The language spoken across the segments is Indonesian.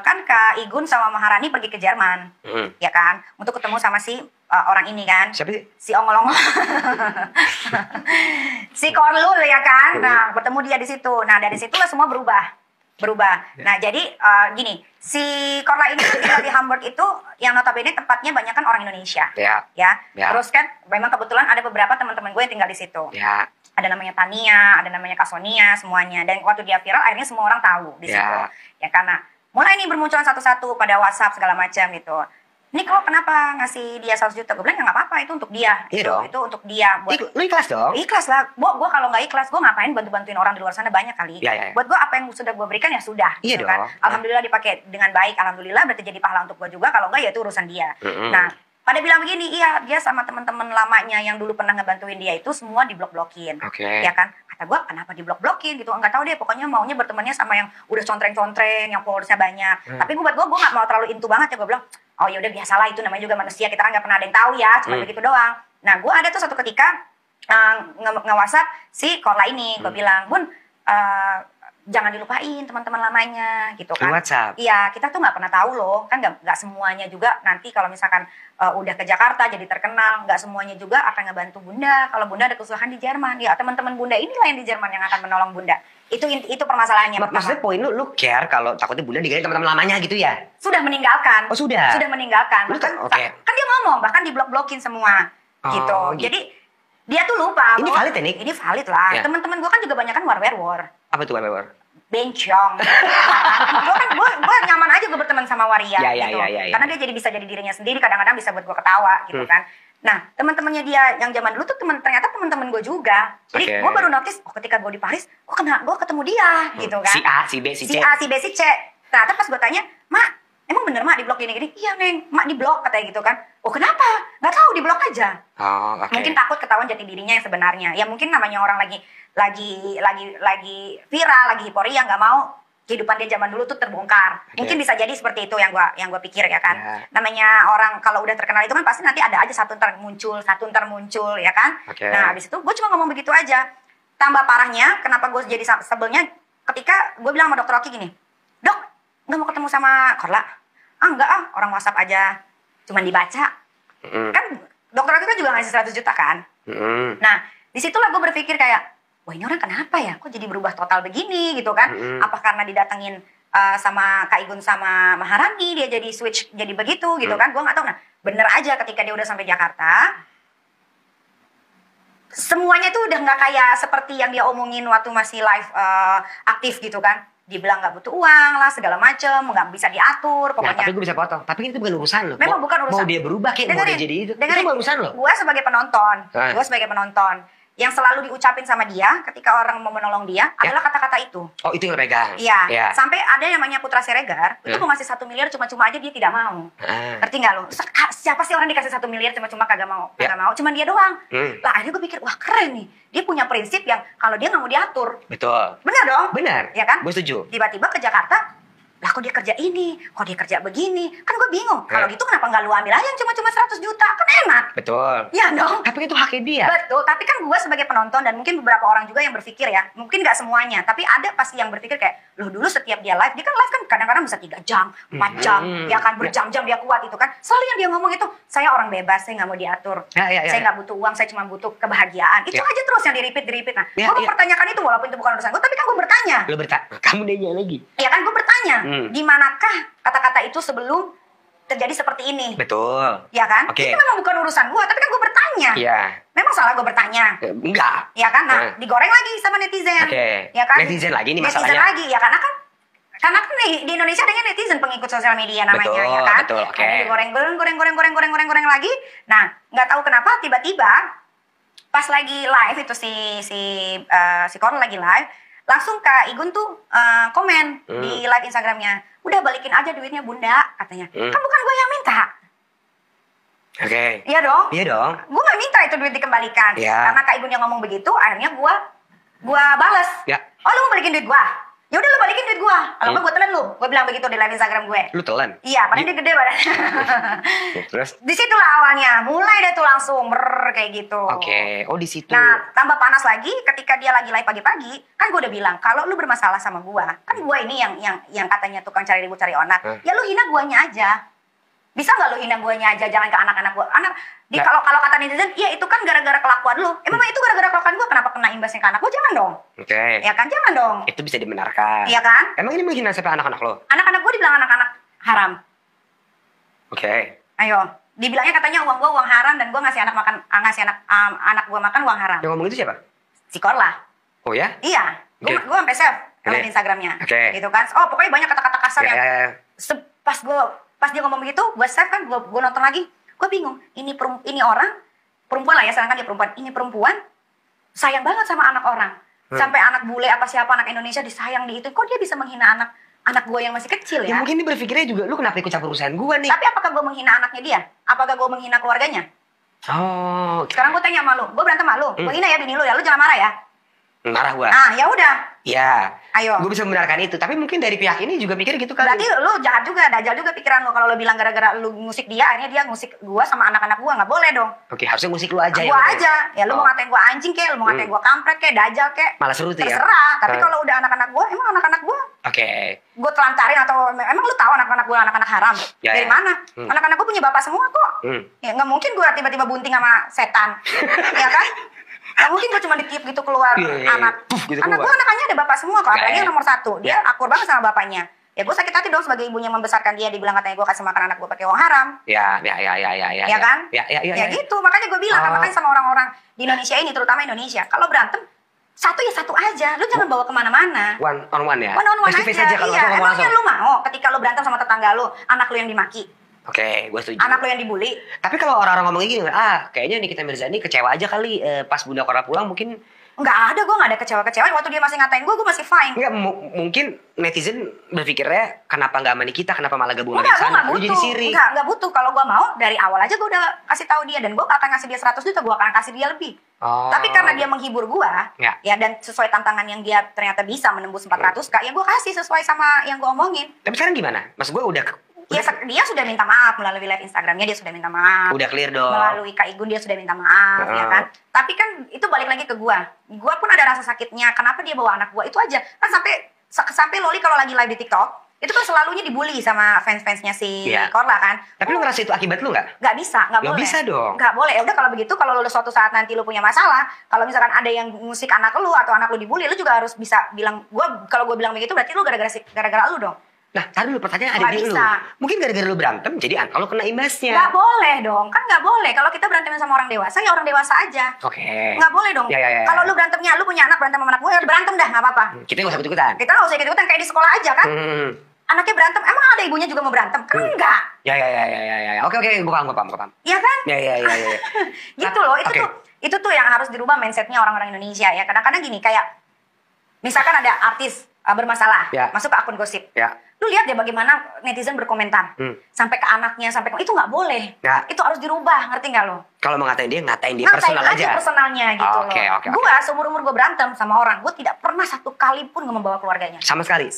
kan Kak Igun sama Maharani pergi ke Jerman, ya kan, untuk ketemu sama si orang ini kan. Siapa sih? Si ongol-ongol. Si Korlul ya kan. Nah, bertemu dia di situ. Nah, dari situlah semua berubah. Nah, jadi gini, si Korla ini tinggal di Hamburg itu yang notabene tempatnya banyak kan orang Indonesia. Ya. Terus kan memang kebetulan ada beberapa teman-teman gue yang tinggal di situ. Ya. Ada namanya Tania, ada namanya Kak Sonia, semuanya. Dan waktu dia viral akhirnya semua orang tahu di situ. Ya karena mulai nih bermunculan satu-satu pada WhatsApp segala macam gitu. Ini kok kenapa ngasih dia 100 juta? Gue bilang ya nggak apa-apa, itu untuk dia. Iya dong. Itu untuk dia. Lu ikhlas dong? Ikhlas lah. Gue kalau nggak ikhlas, gue ngapain bantu-bantuin orang di luar sana, banyak kali. Ya. Buat gue apa yang sudah gue berikan ya sudah. Iya gitu dong. Kan? Alhamdulillah dipakai dengan baik. Alhamdulillah berarti jadi pahala untuk gue juga. Kalau nggak ya itu urusan dia. Nah, pada bilang begini, iya dia sama teman-teman lamanya yang dulu pernah ngebantuin dia itu semua diblok-blokin. Ya kan? Kata gue kenapa diblok-blokin gitu, enggak tahu deh, pokoknya maunya bertemannya sama yang udah contreng-contreng, yang followersnya banyak. Tapi buat gue nggak mau terlalu into banget ya, gue bilang oh ya udah biasalah, itu namanya juga manusia, kita kan nggak pernah ada yang tahu ya, cuma begitu doang. Nah gue ada tuh satu ketika nge-WhatsApp si Korla ini, gue bilang Bun, jangan dilupain teman-teman lamanya gitu kan. WhatsApp? Iya, kita tuh nggak pernah tahu loh, kan nggak semuanya juga nanti kalau misalkan udah ke Jakarta jadi terkenal, nggak semuanya juga akan ngebantu Bunda. Kalau Bunda ada kesusahan di Jerman, ya teman-teman Bunda inilah yang di Jerman yang akan menolong Bunda. Itu permasalahannya. Maksudnya poin lu care kalau takutnya Bunda digagalin teman-teman lamanya gitu ya? Sudah meninggalkan. Oh sudah? Sudah meninggalkan. Bahkan, kan dia ngomong, bahkan diblok-blokin semua gitu. Jadi dia tuh lupa. Ini valid ya, Nik? Ini valid lah. Ya. Teman-teman gue kan juga banyak kan war. Apa tuh war? Bencong. Gue nyaman aja gue berteman sama Waria gitu. Ya. Karena dia bisa jadi dirinya sendiri, kadang-kadang bisa buat gue ketawa gitu kan. Nah, teman-temannya dia yang zaman dulu tuh ternyata teman-teman gue juga. Jadi gue baru notice, ketika gue di Paris, gue ketemu dia gitu kan. Si A, si B, si C. Si A, si B, si C. Ternyata pas gue tanya, Mak, emang bener Mak diblok gini-gini? Iya Neng, Mak diblok katanya gitu kan. Oh kenapa? Gak tahu, diblok aja. Mungkin takut ketahuan jati dirinya yang sebenarnya. Ya mungkin namanya orang lagi viral, lagi hiporia, nggak mau kehidupan dia zaman dulu tuh terbongkar. Mungkin bisa jadi seperti itu yang gua pikir ya kan. Namanya orang kalau udah terkenal itu kan pasti nanti ada aja satu ntar muncul ya kan. Nah habis itu gue cuma ngomong begitu aja. Tambah parahnya, kenapa gue jadi sebelnya ketika gue bilang sama dokter Oki gini, Dok, nggak mau ketemu sama Korla? Enggak orang WhatsApp aja, cuman dibaca. Kan dokter Oki kan juga ngasih 100 juta kan. Nah disitulah gue berpikir kayak, wah ini orang kenapa ya, kok jadi berubah total begini gitu kan. Apa karena didatengin sama Kak Igun sama Maharani dia jadi switch jadi begitu gitu kan, gue gak tahu. Nah bener aja ketika dia udah sampai Jakarta, semuanya tuh udah gak kayak seperti yang dia omongin waktu masih live aktif gitu kan. Dia bilang gak butuh uang lah segala macem, gak bisa diatur pokoknya. Tapi gue bisa potong, tapi itu bukan urusan lo. Memang bukan urusan. Mau dia berubah kayak mau dia jadi itu bukan urusan lo. Gue sebagai penonton yang selalu diucapin sama dia ketika orang mau menolong dia adalah kata-kata itu. Oh itu yang pegang. Iya. Sampai ada yang namanya Putra Siregar itu mau ngasih 1 miliar cuma-cuma aja dia tidak mau. Ngerti nggak lo? Siapa sih orang dikasih 1 miliar cuma-cuma kagak mau? Cuman dia doang. Lah akhirnya gue pikir wah keren nih. Dia punya prinsip yang kalau dia nggak mau diatur. Betul. Benar dong? Benar. Ya kan? Gue setuju. Tiba-tiba ke Jakarta, lah kok dia kerja ini, kok dia kerja begini, kan gue bingung. Kalau gitu kenapa nggak lu ambil aja yang cuma 100 juta, kan enak. Betul. Iya dong. Tapi itu haknya dia. Betul. Tapi kan gue sebagai penonton dan mungkin beberapa orang juga yang berpikir ya, mungkin nggak semuanya, tapi ada pasti yang berpikir kayak, loh dulu setiap dia live kan kadang-kadang bisa 3 jam, 4 jam, ya kan berjam-jam dia kuat itu kan. Selalu yang dia ngomong itu, saya orang bebas, saya nggak mau diatur, saya nggak butuh uang, saya cuma butuh kebahagiaan. Itu aja terus yang di-repeat. Nah, gue mempertanyakan itu walaupun itu bukan urusan gue, tapi kan gue bertanya. Lo bertanya, kamu nanya lagi. Ya kan gue bertanya, di manakah kata-kata itu sebelum terjadi seperti ini? Betul. Ya kan? Itu memang bukan urusan gue, tapi kan gue bertanya. Iya. Memang salah gue bertanya? Enggak. Ya kan? Nah, digoreng lagi sama netizen. Oke. Ya kan? Netizen lagi nih masalahnya. Netizen lagi, ya karena kan di Indonesia adanya netizen pengikut sosial media namanya, ya kan? Betul, oke. Nah, digoreng. Nah, nggak tahu kenapa tiba-tiba pas lagi live itu si Korla lagi live, langsung Kak Igun tuh komen di live Instagramnya, udah balikin aja duitnya Bunda katanya. Kan bukan gue yang minta. Oke. Iya dong. Iya dong. Gue gak minta itu duit dikembalikan. Ya. Karena Kak Igun yang ngomong begitu, akhirnya gue bales. Ya. Oh lu mau balikin duit gue? Ya udah lu balikin duit gue. Kalau gue telan lu. Gue bilang begitu di live Instagram gue. Lu telan? Iya, padahal dia gede badannya. Terus? Disitulah awalnya, mulai deh tuh langsung kayak gitu. Oke, oh di situ. Nah, tambah panas lagi ketika dia lagi live pagi-pagi, kan gue udah bilang kalau lu bermasalah sama gue, kan gue ini yang katanya tukang cari ribut cari onak, ya lu hina guanya aja. Bisa nggak lu hina guanya aja, jangan ke anak-anak gue. Kalau kata netizen, ya itu kan gara-gara kelakuan lu. Emang itu gara-gara kelakuan gue, kenapa kena imbasnya ke anak gue? Jangan dong. Oke. Ya kan, jangan dong. Itu bisa dibenarkan. Iya kan? Emang ini menghina siapa anak-anak lo? Anak-anak gue dibilang anak-anak haram. Oke. Ayo, dibilangnya katanya uang gue uang haram dan gue ngasih anak anak gue makan uang haram. Yang ngomong itu siapa? Si Korla. Oh ya? Iya, gue sampai save di Instagramnya. Gitu kan. Oh, pokoknya banyak kata-kata kasar yang pas dia ngomong begitu, gue save kan, gue nonton lagi, gue bingung. Ini orang perempuan lah ya, sedangkan dia perempuan. Ini perempuan sayang banget sama anak orang. Sampai anak bule apa siapa anak Indonesia disayang di itu. Kok dia bisa menghina anak gue yang masih kecil ya? Ya mungkin dia berpikirnya juga, lu kenapa ikut campur urusan gue nih? Tapi apakah gue menghina anaknya dia? Apakah gue menghina keluarganya? Oh. Sekarang gue tanya sama lu, gue berantem sama lu, gue hina ya bini lu ya, lu jangan marah ya. Marah gue. Nah, ya udah. Ya. Ayo. Gue bisa membenarkan itu, tapi mungkin dari pihak ini juga pikir gitu kan. Berarti lu jahat juga, dajal juga pikiran lu kalau lu bilang gara-gara lu ngusik dia, akhirnya dia ngusik gua sama anak-anak gua, nggak boleh dong. Oke, harusnya musik lu aja. Gua aja. Ya lu mau ngatain gua anjing kek, lu mau ngatain gua kampret kek, dajal kek. Malah seru tuh ya. Terserah. Tapi kalau udah anak-anak gua, emang anak-anak gua Oke. Gua telantarin atau emang lu tahu anak-anak gua anak-anak haram? Ya, dari ya. mana? Anak-anak gua punya bapak semua kok. Ya nggak mungkin gua tiba-tiba bunting sama setan. Ya kan? Gak mungkin gue cuma ditiup gitu keluar anak. Gitu anak gue anaknya ada bapak semua kok, apalagi yang nomor 1. Dia akur banget sama bapaknya. Ya gue sakit hati dong sebagai ibunya membesarkan dia, dibilang katanya gue kasih makan anak gue pakai uang haram. Ya kan? Ya gitu, makanya gue bilang kan, makanya sama orang-orang di Indonesia ini, terutama Indonesia, kalau berantem satu ya satu aja, lu jangan bawa kemana-mana. One on one ya? One on one aja. Iya, emangnya lu mau ketika lu berantem sama tetangga lu, anak lu yang dimaki? Oke, gue setuju. Anak lo yang dibully. Tapi kalau orang-orang ngomong gini, kayaknya Nikita Mirzani kecewa aja kali pas Bunda Korla pulang mungkin. Nggak ada, gue nggak ada kecewa-kecewa. Waktu dia masih ngatain gue masih fine. Nggak, mungkin netizen berpikirnya kenapa nggak sama Nikita, kenapa malah gabung sama Nikita. Lu jadi sirik. Nggak butuh. Kalau gue mau, dari awal aja gue udah kasih tahu dia. Dan gue akan ngasih dia 100 juta, gue akan kasih dia lebih. Tapi karena dia menghibur gue, ya dan sesuai tantangan yang dia ternyata bisa menembus 400k, ya gue kasih sesuai sama yang gue omongin. Tapi sekarang gimana? Mas gue udah dia sudah minta maaf melalui live Instagramnya, dia sudah minta maaf. Udah clear dong. Melalui Kak Igun dia sudah minta maaf, ya kan. Tapi kan itu balik lagi ke gua pun ada rasa sakitnya. Kenapa dia bawa anak gua itu aja? Kan sampai Loli kalau lagi live di TikTok itu kan selalunya dibully sama fans-fansnya si Korla kan. Tapi lu ngerasa itu akibat lu nggak? Nggak bisa, nggak boleh. Bisa dong. Nggak boleh. Ya udah kalau begitu, kalau lu suatu saat nanti lu punya masalah, kalau misalkan ada yang musik anak lu atau anak lu dibully, lu juga harus bisa bilang kalau gua bilang begitu berarti lu gara-gara lu dong. Nah, tadi lu pertanyaan ada di lu. Mungkin gara-gara lu berantem, jadi kalau kena imbasnya. Nggak boleh dong, kan nggak boleh. Kalau kita berantem sama orang dewasa, ya orang dewasa aja. Oke. Nggak boleh dong. Kalau lu berantemnya, lu punya anak berantem sama anak gue, ya berantem dah, nggak apa-apa. Kita nggak usah ikut-ikutan. Kita nggak usah ikut-ikutan, kayak di sekolah aja kan. Anaknya berantem, emang ada ibunya juga mau berantem? Kan enggak. Ya. Oke, gue paham. Iya kan? Ya. Gitu loh, itu tuh yang harus dirubah mindsetnya orang-orang Indonesia ya. Kadang-kadang gini, kayak misalkan ada artis bermasalah, masuk ke akun gosip. Lu lihat deh bagaimana netizen berkomentar. Sampai ke anaknya, itu nggak boleh. Itu harus dirubah, ngerti nggak lo? Kalau mau ngatain dia personal aja. Personalnya gitu loh. Gua seumur-umur gue berantem sama orang, gue tidak pernah satu kali pun membawa keluarganya. Sama sekali,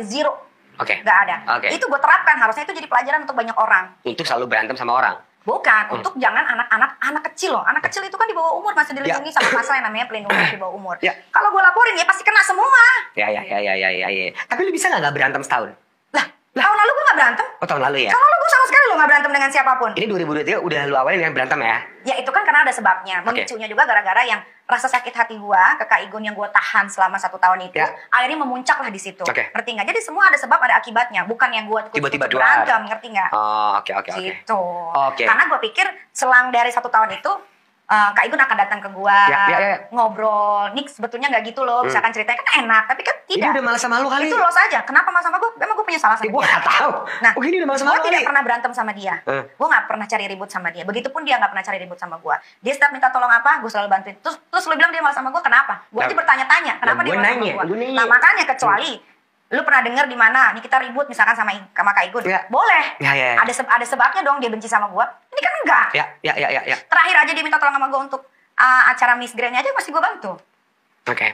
zero. Nggak ada. Okay. Itu gue terapkan, harusnya itu jadi pelajaran untuk banyak orang. Untuk selalu berantem sama orang? Bukan, untuk jangan anak kecil loh. Anak kecil itu kan di bawah umur, masih dilindungi sama pasal yang namanya pelindungan di bawah umur. Kalau gue laporin ya pasti kena semua. Ya. Tapi lu bisa nggak berantem setahun? Tahun lalu gue gak berantem. Oh, tahun lalu ya? Tahun lalu gue sama sekali lo gak berantem dengan siapapun. Ini 2023 udah lu awalin dengan berantem ya? Ya itu kan karena ada sebabnya. Memicunya juga gara-gara yang rasa sakit hati gue ke Kak Igun yang gue tahan selama 1 tahun itu. Akhirnya memuncak lah di situ. Ngerti gak? Jadi semua ada sebab, ada akibatnya. Bukan yang gue tiba-tiba berantem, ngerti gak? Oh, oke. Gitu. Karena gue pikir selang dari 1 tahun itu, Kak Igun akan datang ke gua, ngobrol. Nik sebetulnya nggak gitu loh, misalkan ceritanya kan enak, tapi kan tidak. Ini udah malas sama lu kali. Itu lo saja. Kenapa malas sama gua? Emang gua punya salah sama dia? Gua nggak tahu. Nah, ini udah malas sama lu. Gua tidak pernah berantem sama dia. Gua nggak pernah cari ribut sama dia. Begitupun dia nggak pernah cari ribut sama gua. Dia setiap minta tolong apa, gua selalu bantuin. Terus lu bilang dia malas sama gua, kenapa? Gua aja bertanya-tanya, kenapa dia malas sama gua? Nah makanya kecuali lu pernah dengar di mana nih kita ribut misalkan sama Kak Igun? Boleh. Ada sebabnya dong dia benci sama gua. Ini kan enggak. Ya. Terakhir aja dia minta tolong sama gua untuk acara Miss Grand aja masih gue bantu. Oke.